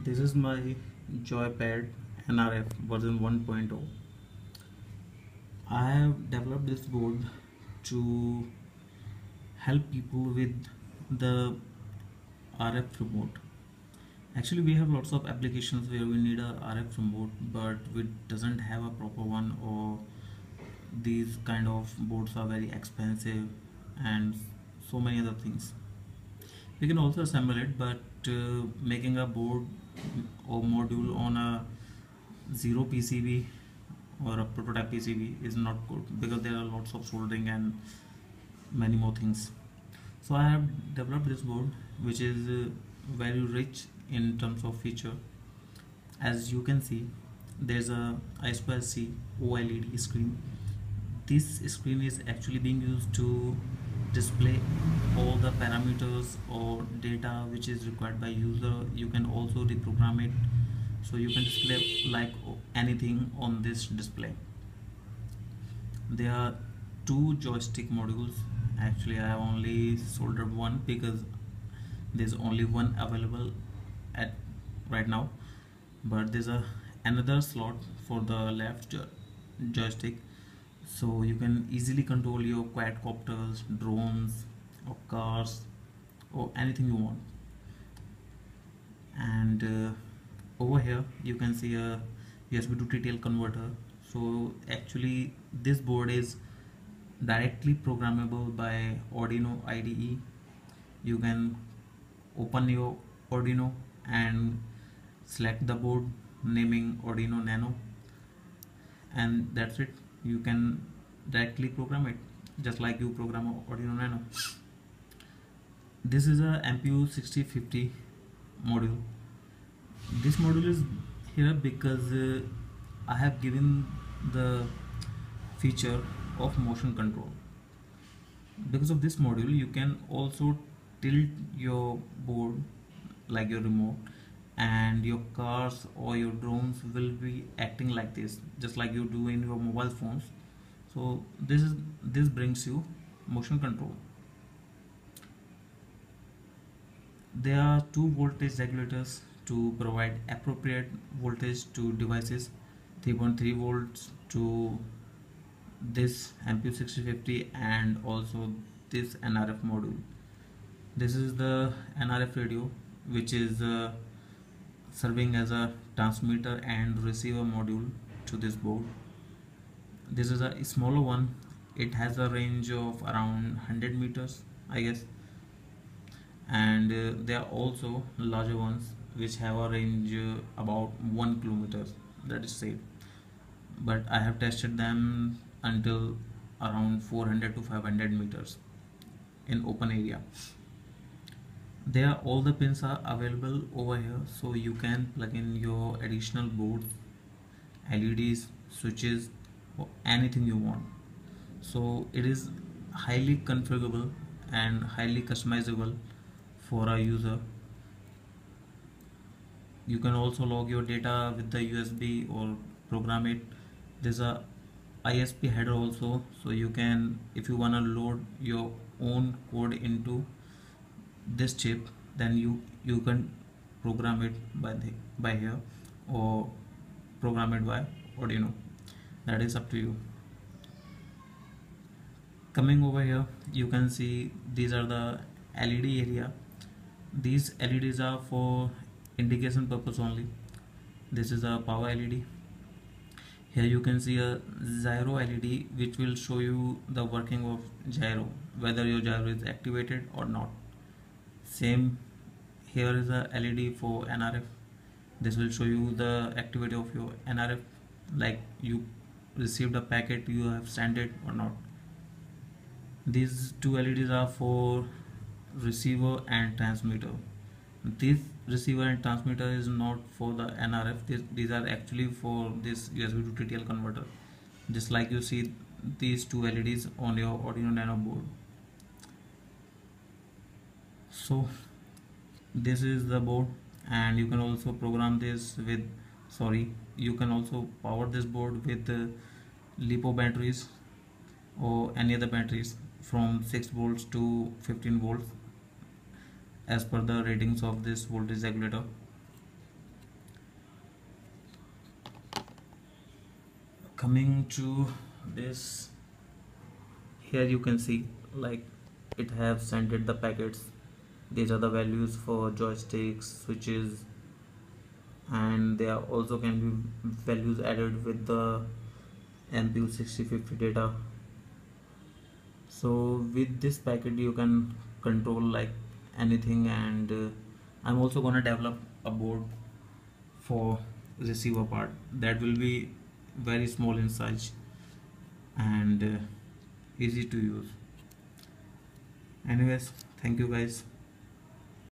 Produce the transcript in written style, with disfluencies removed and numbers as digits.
This is my Joypad NRF version 1.0. I have developed this board to help people with the RF remote. Actually, we have lots of applications where we need a RF remote, but we doesn't have a proper one, or these kind of boards are very expensive and so many other things. We can also assemble it, but making a board or module on a zero PCB or a prototype PCB is not good because there are lots of soldering and many more things. So I have developed this board which is very rich in terms of feature. As you can see, there's a I2C OLED screen. This screen is actually being used to display all the parameters or data which is required by user. You can also reprogram it, so you can display like anything on this display. There are two joystick modules. Actually, I have only soldered one because there's only one available at right now, but there's another slot for the left joystick, so you can easily control your quadcopters, drones, or cars, or anything you want. And over here you can see a USB to TTL converter. So actually this board is directly programmable by Arduino IDE. You can open your Arduino and select the board, naming Arduino Nano, and that's it. You can directly program it just like you program Arduino Nano. This is a MPU 6050 module. This module is here because I have given the feature of motion control. Because of this module you can also tilt your board like your remote, and your cars or your drones will be acting like this just like you do in your mobile phones. So this brings you motion control. There are two voltage regulators to provide appropriate voltage to devices. 3.3 volts to this MPU 6050 and also this NRF module. This is the NRF radio which is serving as a transmitter and receiver module to this board. This is a smaller one. It has a range of around 100 meters, I guess, and there are also larger ones which have a range about 1 kilometer, that is safe, but I have tested them until around 400 to 500 meters in open area. There all the pins are available over here, so you can plug in your additional boards, LEDs, switches, or anything you want. So it is highly configurable and highly customizable for a user. You can also log your data with the USB or program it. There's a ISP header also, so you can, if you want to load your own code into this chip, then you can program it by here or program it by Arduino. That is up to you. Coming over here, you can see these are the LED area. These LEDs are for indication purpose only. This is a power LED. Here you can see a gyro LED which will show you the working of gyro, whether your gyro is activated or not. Same, here is a LED for NRF. This will show you the activity of your NRF, like you received a packet, you have sent it or not. These two LEDs are for receiver and transmitter. This receiver and transmitter is not for the NRF. These are actually for this USB to TTL converter, just like you see these two LEDs on your Arduino Nano board. So this is the board, and you can also program this with, you can also power this board with LiPo batteries or any other batteries from 6 volts to 15 volts as per the ratings of this voltage regulator. Coming to this, here you can see like it have sent it the packets. These are the values for joysticks, switches, and there also can be values added with the MPU 6050 data. So with this packet you can control like anything, and I'm also gonna develop a board for receiver part that will be very small in size and easy to use. Anyways, thank you guys.